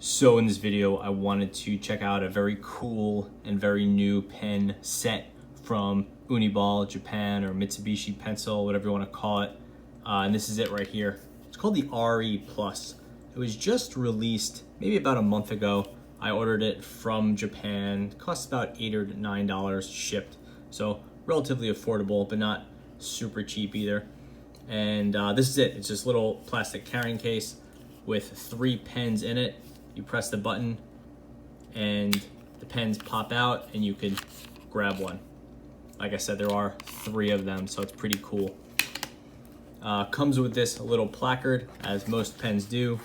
So in this video, I wanted to check out a very cool and very new pen set from Uniball, Japan, or Mitsubishi Pencil, whatever you want to call it. And this is it right here. It's called the RE Plus. It was just released maybe about a month ago. I ordered it from Japan. It costs about $8 or $9 shipped. So relatively affordable, but not super cheap either. And this is it. It's this little plastic carrying case with 3 pens in it. You press the button and the pens pop out and you can grab one. Like I said, there are 3 of them, so it's pretty cool. Comes with this little placard, as most pens do.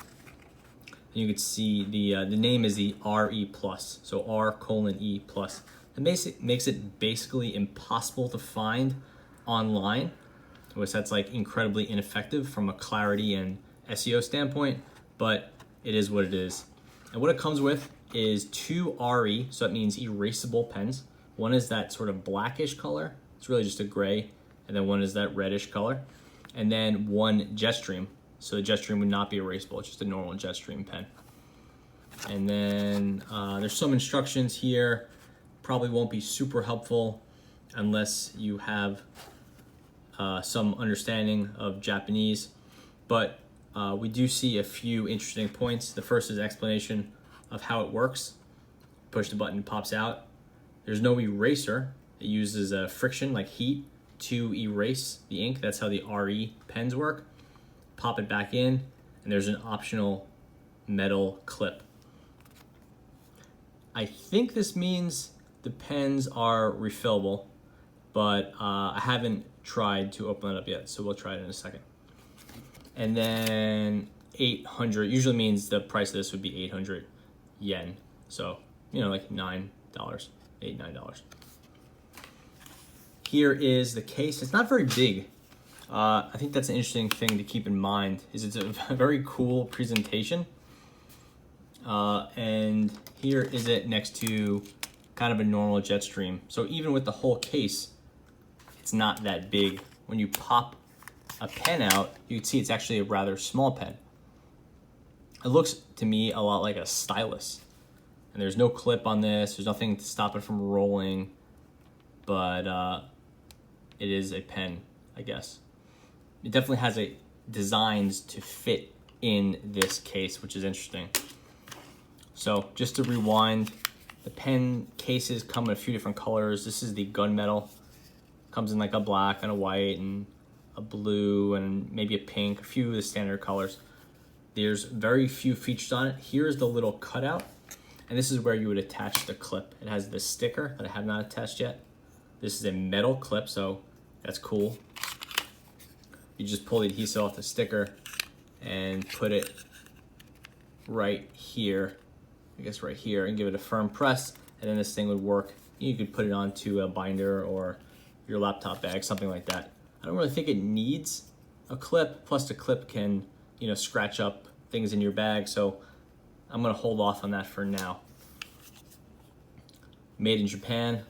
And you can see the name is the RE Plus, so R:E Plus. It makes it basically impossible to find online, which that's like incredibly ineffective from a clarity and SEO standpoint, but it is what it is. And what it comes with is 2 RE, so that means erasable pens. One is that sort of blackish color, it's really just a gray, and then one is that reddish color. And then 1 Jetstream, so the Jetstream would not be erasable, it's just a normal Jetstream pen. And then there's some instructions here, probably won't be super helpful unless you have some understanding of Japanese, but we do see a few interesting points. The first is an explanation of how it works. Push the button, it pops out. There's no eraser. It uses friction, like heat, to erase the ink. That's how the RE pens work. Pop it back in, and there's an optional metal clip. I think this means the pens are refillable, but I haven't tried to open it up yet, so we'll try it in a second. And then 800 usually means the price of this would be 800 yen. So, you know, like $9, $8, $9. Here is the case. It's not very big. I think that's an interesting thing to keep in mind, is it's a very cool presentation. And here is it next to kind of a normal Jetstream. So even with the whole case, it's not that big. When you pop a pen out, you can see it's actually a rather small pen. It looks to me a lot like a stylus. And there's no clip on this, there's nothing to stop it from rolling, but it is a pen, I guess. It definitely has designs to fit in this case, which is interesting. So just to rewind, the pen cases come in a few different colors. This is the gunmetal. Comes in like a black and a white and a blue and maybe a pink, a few of the standard colors. There's very few features on it. Here's the little cutout, and this is where you would attach the clip. It has the sticker that I have not attached yet. This is a metal clip, so that's cool. You just pull the adhesive off the sticker and put it right here, I guess right here, and give it a firm press, and then this thing would work. You could put it onto a binder or your laptop bag, something like that. I don't really think it needs a clip, plus the clip can, you know, scratch up things in your bag, so I'm gonna hold off on that for now. Made in Japan.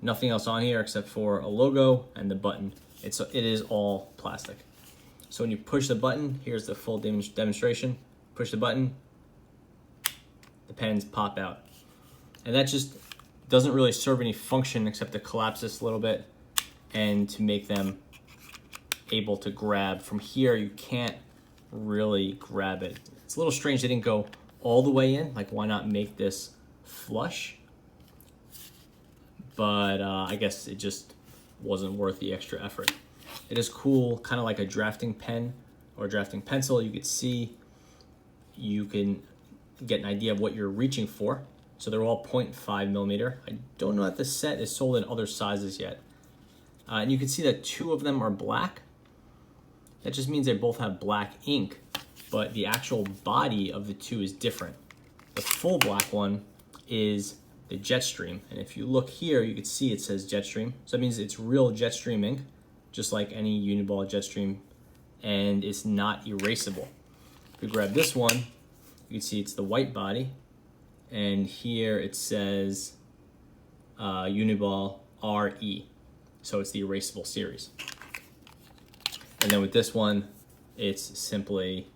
Nothing else on here except for a logo and the button. It is all plastic. So when you push the button, here's the full demonstration. Push the button, the pens pop out. And that just doesn't really serve any function except to collapse this a little bit and to make them able to grab. From here, you can't really grab it. It's a little strange they didn't go all the way in. Like, why not make this flush? But I guess it just wasn't worth the extra effort. It is cool, kind of like a drafting pen or a drafting pencil. You could see, you can get an idea of what you're reaching for. So they're all 0.5 millimeter. I don't know if this set is sold in other sizes yet. And you can see that 2 of them are black. That just means they both have black ink, but the actual body of the 2 is different. The full black one is the Jetstream. And if you look here, you can see it says Jetstream. So that means it's real Jetstream ink, just like any Uniball Jetstream, and it's not erasable. If we grab this one, you can see it's the white body, and here it says Uniball RE. So it's the erasable series. And then with this one, it's simply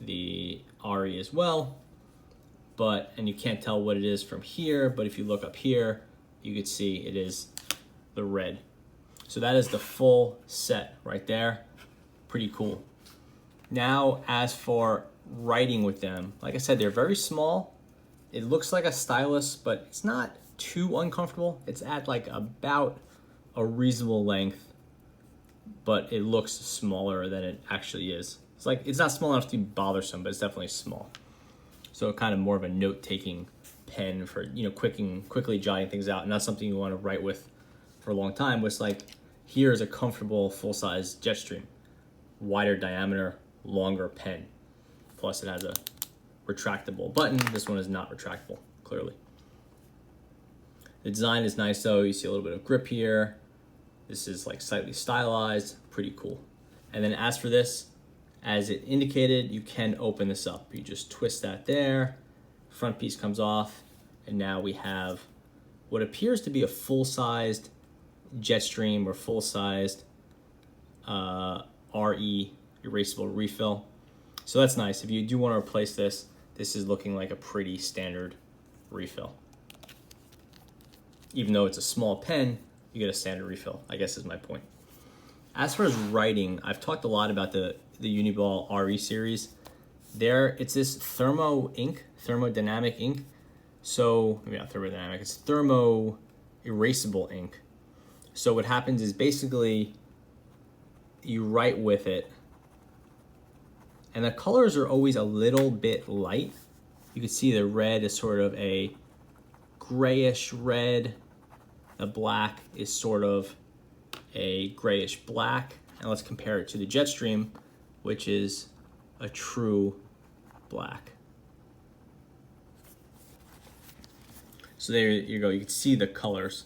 the RE as well, and you can't tell what it is from here, but if you look up here, you could see it is the red. So that is the full set right there. Pretty cool. Now, as for writing with them, like I said, they're very small. It looks like a stylus, but it's not too uncomfortable. It's at like about a reasonable length, but it looks smaller than it actually is. It's not small enough to be bothersome, but it's definitely small. So kind of more of a note-taking pen for, quickly jotting things out, and not something you want to write with for a long time. It's like, here's a comfortable full-size Jetstream, wider diameter, longer pen. Plus it has a retractable button. This one is not retractable, clearly. The design is nice though. You see a little bit of grip here. This is like slightly stylized, pretty cool. And then as for this, as it indicated, you can open this up. You just twist that there, front piece comes off, and now we have what appears to be a full-sized Jetstream or full-sized RE erasable refill. So that's nice. If you do want to replace this, this is looking like a pretty standard refill. Even though it's a small pen, you get a standard refill, I guess is my point. As far as writing, I've talked a lot about the Uniball RE series. It's this thermodynamic ink. So, maybe not thermodynamic, it's thermo erasable ink. So what happens is basically you write with it, and the colors are always a little bit light. You can see the red is sort of a grayish red. The black is sort of a grayish black. And let's compare it to the Jetstream, which is a true black. So there you go. You can see the colors.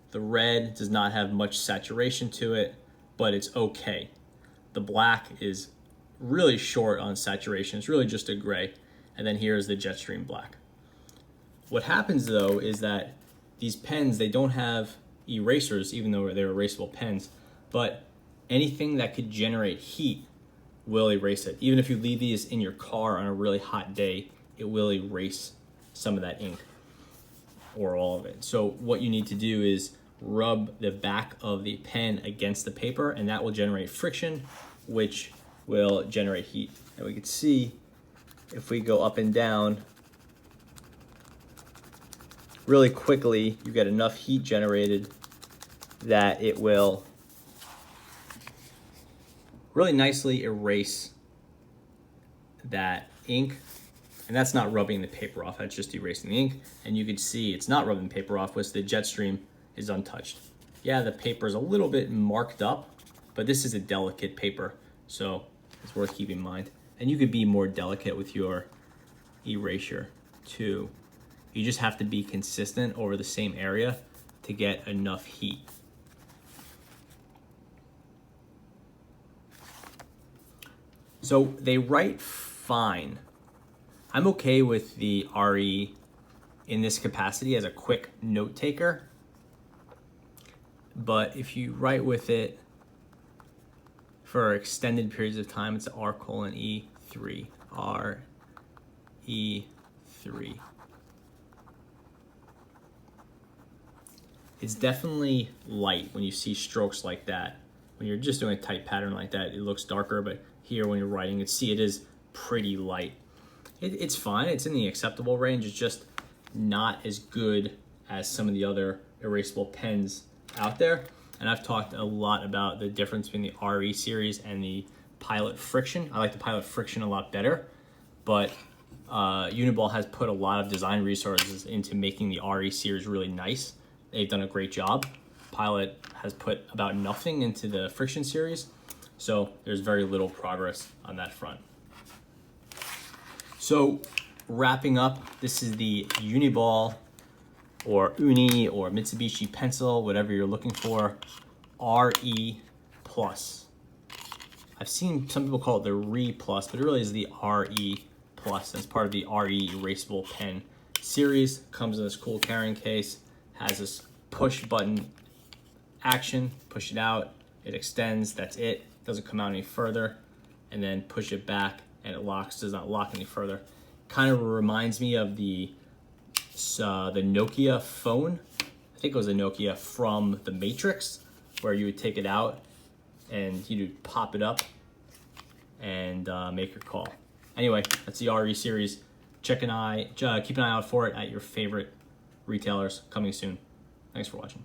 The red does not have much saturation to it, but it's okay. The black is really short on saturation. It's really just a gray. And then here's the Jetstream black. What happens though is that these pens, they don't have erasers, even though they're erasable pens, but anything that could generate heat will erase it. Even if you leave these in your car on a really hot day, it will erase some of that ink or all of it. So what you need to do is rub the back of the pen against the paper, and that will generate friction, which will generate heat. And we can see if we go up and down really quickly, you get enough heat generated that it will really nicely erase that ink. And that's not rubbing the paper off, that's just erasing the ink. And you can see it's not rubbing the paper off, which the Jetstream is untouched. Yeah, the paper is a little bit marked up, but this is a delicate paper, so it's worth keeping in mind. And you could be more delicate with your erasure too. You just have to be consistent over the same area to get enough heat. So they write fine. I'm okay with the RE in this capacity as a quick note taker. But if you write with it for extended periods of time, it's R:E3, RE3. It's definitely light when you see strokes like that. When you're just doing a tight pattern like that, it looks darker, but here when you're writing, you see it is pretty light. It's fine, it's in the acceptable range, it's just not as good as some of the other erasable pens out there. And I've talked a lot about the difference between the RE series and the Pilot Friction. I like the Pilot Friction a lot better, but Uniball has put a lot of design resources into making the RE series really nice. They've done a great job. Pilot has put about nothing into the Friction series, so there's very little progress on that front. So wrapping up, this is the Uniball or Uni or Mitsubishi pencil, whatever you're looking for, RE Plus. I've seen some people call it the RE Plus, but it really is the RE Plus. It's part of the RE erasable pen series. Comes in this cool carrying case, has this push button action, push it out, it extends, that's it. Doesn't come out any further. And then push it back, and it locks, does not lock any further. Kind of reminds me of the Nokia phone. I think it was a Nokia from the Matrix, where you would take it out and you'd pop it up and make your call. Anyway, that's the RE series. Keep an eye out for it at your favorite retailers, coming soon. Thanks for watching.